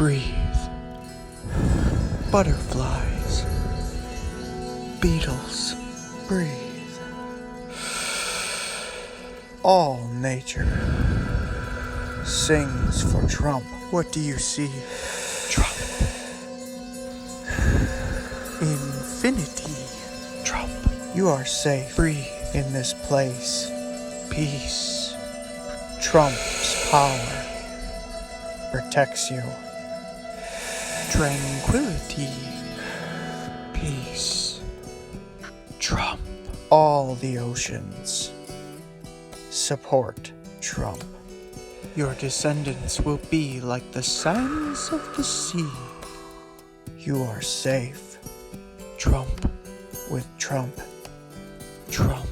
Breathe. Butterflies. Beetles. Breathe. All nature sings for Trump. What do you see? Trump. Infinity. Trump. You are safe. Breathe in this place. Peace. Trump's power protects you. Tranquility. Peace. Trump. All the oceans support Trump. Your descendants will be like the sands of the sea. You are safe. Trump with Trump. Trump.